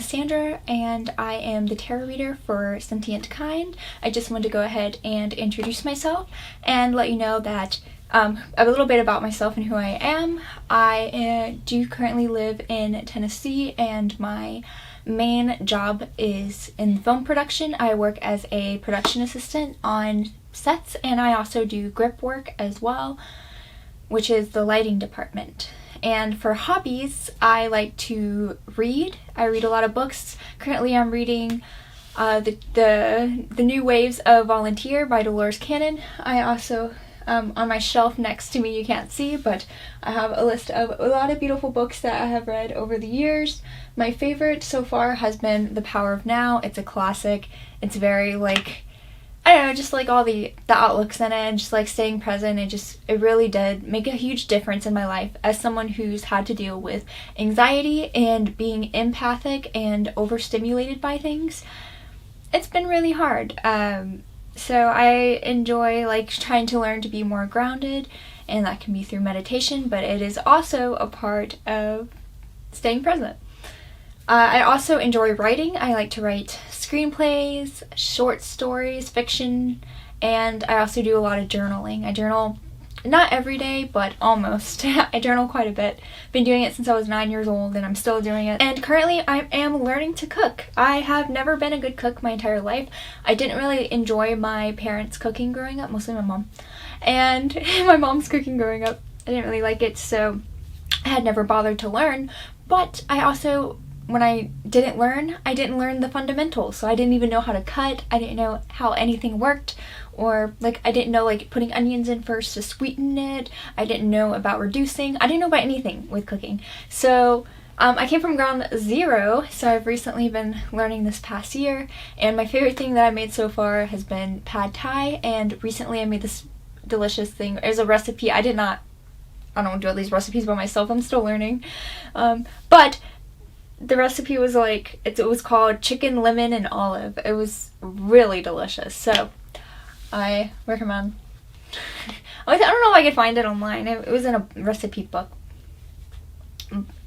Sandra, and I am the tarot reader for Sentient Kind. I just wanted to go ahead and introduce myself and let you know that a little bit about myself and who I am. I do currently live in Tennessee, and my main job is in film production. I work as a production assistant on sets, and I also do grip work as well, which is the lighting department. And for hobbies, I like to read. I read a lot of books. Currently I'm reading the New Waves of Volunteer by Dolores Cannon. I also, on my shelf next to me, you can't see, but I have a list of a lot of beautiful books that I have read over the years. My favorite so far has been The Power of Now. It's a classic. It's very I don't know, just all the outlooks in it, and just staying present. It really did make a huge difference in my life as someone who's had to deal with anxiety and being empathic and overstimulated by things. It's been really hard. So I enjoy trying to learn to be more grounded, and that can be through meditation, but it is also a part of staying present. I also enjoy writing. I like to write screenplays, short stories, fiction, and I also do a lot of journaling. I journal not every day, but almost. I journal quite a bit. Been doing it since I was 9 years old, and I'm still doing it. And currently I am learning to cook. I have never been a good cook my entire life. I didn't really enjoy my parents' cooking growing up, mostly my mom. And my mom's cooking growing up, I didn't really like it, so I had never bothered to learn. But I also, when I didn't learn the fundamentals. So I didn't even know how to cut. I didn't know how anything worked, or I didn't know putting onions in first to sweeten it. I didn't know about reducing. I didn't know about anything with cooking. So I came from ground zero, so I've recently been learning this past year, and my favorite thing that I made so far has been pad thai, and recently I made this delicious thing. It was a recipe. I don't do all these recipes by myself. I'm still learning. But the recipe was it was called chicken, lemon, and olive. It was really delicious, so I recommend. I don't know if I could find it online. It was in a recipe book.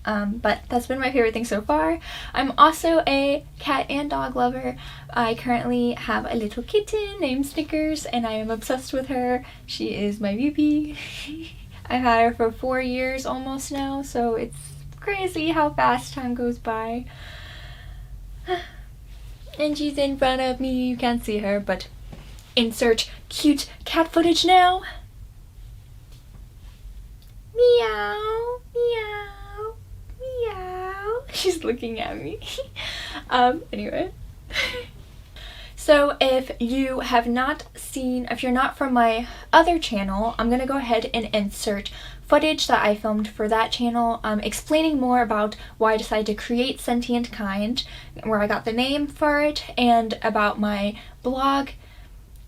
But that's been my favorite thing so far. I'm also a cat and dog lover. I currently have a little kitten named Snickers, and I am obsessed with her. She is my VP. I've had her for 4 years almost now, so it's crazy how fast time goes by. And she's in front of me. You can't see her, but insert cute cat footage now. Meow, meow, meow. She's looking at me. Anyway. So if you're not from my other channel, I'm gonna go ahead and insert footage that I filmed for that channel, explaining more about why I decided to create Sentient Kind, where I got the name for it, and about my blog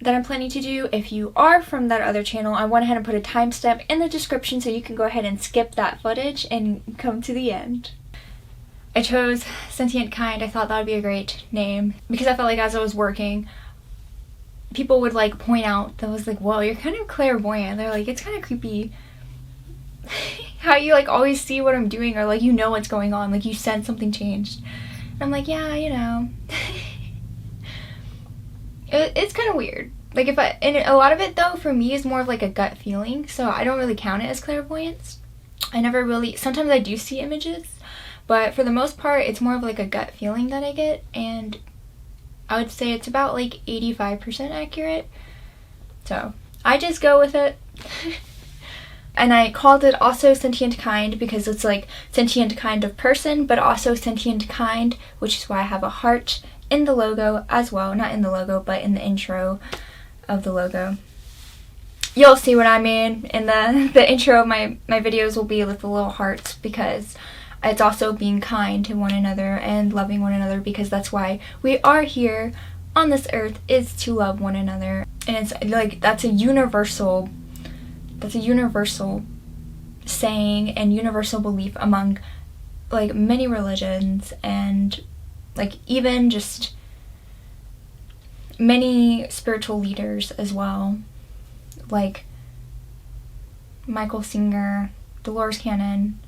that I'm planning to do. If you are from that other channel, I went ahead and put a timestamp in the description so you can go ahead and skip that footage and come to the end. I chose Sentient Kind. I thought that would be a great name because I felt as I was working, people would point out that was whoa, you're kind of clairvoyant. They're it's kind of creepy how you always see what I'm doing, or you know what's going on, you sense something changed. And I'm yeah, it's kind of weird. And a lot of it though for me is more of a gut feeling, so I don't really count it as clairvoyance. Sometimes I do see images, but for the most part it's more of a gut feeling that I get, and I would say it's about 85% accurate. So I just go with it. And I called it also Sentient Kind because it's sentient kind of person, but also sentient kind, which is why I have a heart in the logo as well. Not in the logo, but in the intro of the logo. You'll see what I mean. In the intro of my videos will be with the little hearts, because it's also being kind to one another and loving one another, because that's why we are here on this earth, is to love one another. And it's that's a universal saying and universal belief among many religions, and even just many spiritual leaders as well, Michael Singer, Dolores Cannon,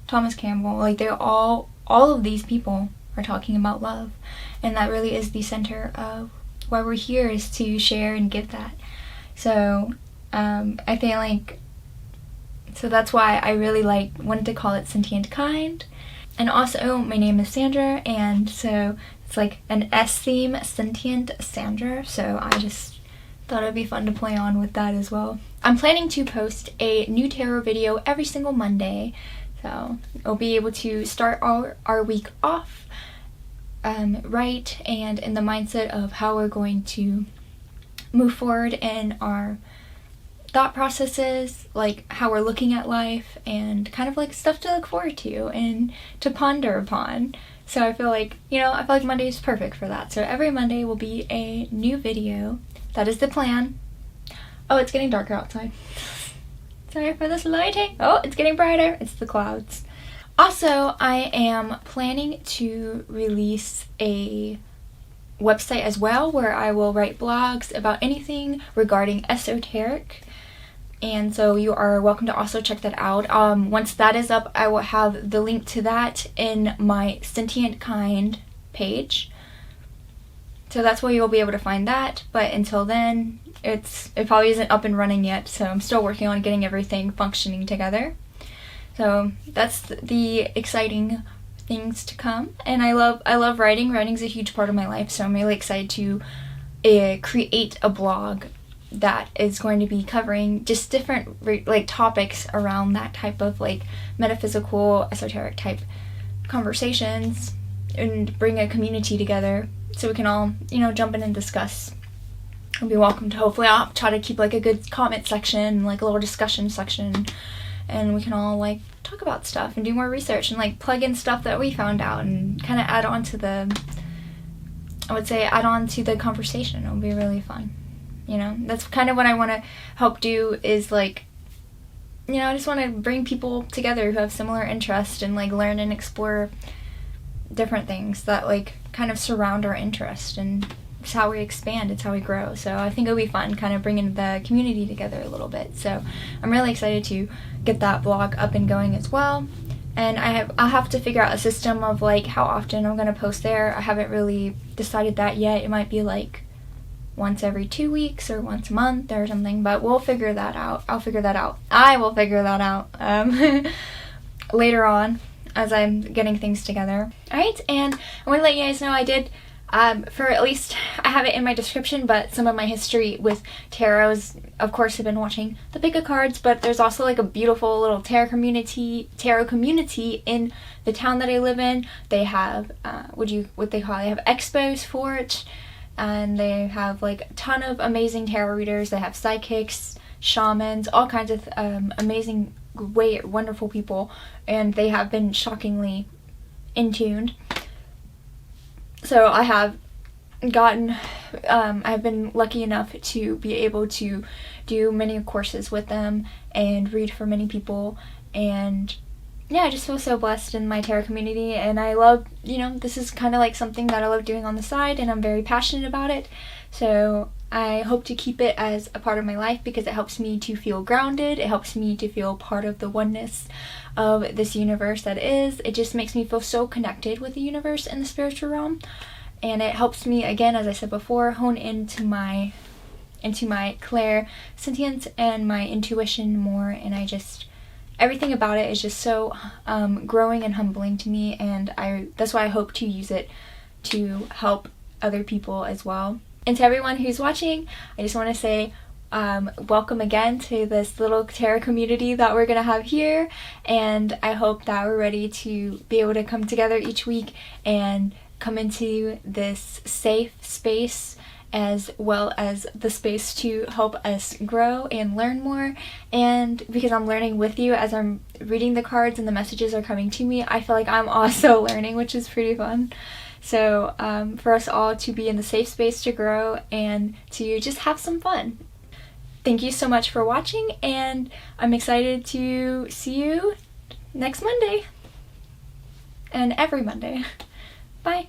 Thomas Campbell. They're all of these people are talking about love. And that really is the center of why we're here, is to share and give that. So I feel like, so that's why I really wanted to call it Sentient Kind. And also, my name is Sandra, and so it's like an S theme, Sentient Sandra, so I just thought it'd be fun to play on with that as well. I'm planning to post a new tarot video every single Monday, so we'll be able to start our week off right, and in the mindset of how we're going to move forward in our thought processes, like how we're looking at life, and kind of like stuff to look forward to and to ponder upon. So I feel like, Monday is perfect for that. So every Monday will be a new video. That is the plan. Oh, it's getting darker outside. Sorry for this lighting. Oh, it's getting brighter. It's the clouds. Also, I am planning to release a website as well, where I will write blogs about anything regarding esoteric. And so you are welcome to also check that out. Once that is up, I will have the link to that in my Sentient Kind page. So that's where you'll be able to find that. But until then, it probably isn't up and running yet. So I'm still working on getting everything functioning together. So that's the exciting things to come. And I love writing. Writing's a huge part of my life. So I'm really excited to create a blog that is going to be covering just different topics around that type of metaphysical, esoteric type conversations, and bring a community together so we can all jump in and discuss. You'll be welcome to. Hopefully I'll try to keep a good comment section, a little discussion section, and we can all talk about stuff and do more research and plug in stuff that we found out and kind of add on to the conversation. It'll be really fun. That's kind of what I want to help do, is I just want to bring people together who have similar interests and learn and explore different things that kind of surround our interest, and it's how we expand, it's how we grow. So I think it'll be fun kind of bringing the community together a little bit. So I'm really excited to get that blog up and going as well. And I'll have to figure out a system of how often I'm going to post there. I haven't really decided that yet. It might be once every 2 weeks or once a month or something, but we'll figure that out. I will figure that out later on as I'm getting things together. Alright, and I want to let you guys know I did, for at least, I have it in my description, but some of my history with tarots, of course, have been watching the pick of cards, but there's also a beautiful little tarot community in the town that I live in. They have, they have expos for it. And they have a ton of amazing tarot readers. They have psychics, shamans, all kinds of amazing, wonderful people, and they have been shockingly in tuned. So I have I've been lucky enough to be able to do many courses with them and read for many people, and yeah, I just feel so blessed in my tarot community, and I love, this is kind of something that I love doing on the side, and I'm very passionate about it. So I hope to keep it as a part of my life because it helps me to feel grounded. It helps me to feel part of the oneness of this universe that is. It just makes me feel so connected with the universe and the spiritual realm, and it helps me, again, as I said before, hone into my clairsentience and my intuition more, and everything about it is just so growing and humbling to me, and that's why I hope to use it to help other people as well. And to everyone who's watching, I just want to say welcome again to this little tarot community that we're going to have here, and I hope that we're ready to be able to come together each week and come into this safe space, as well as the space to help us grow and learn more. And because I'm learning with you as I'm reading the cards and the messages are coming to me, I feel like I'm also learning, which is pretty fun. So for us all to be in the safe space to grow and to just have some fun. Thank you so much for watching, and I'm excited to see you next Monday and every Monday. Bye.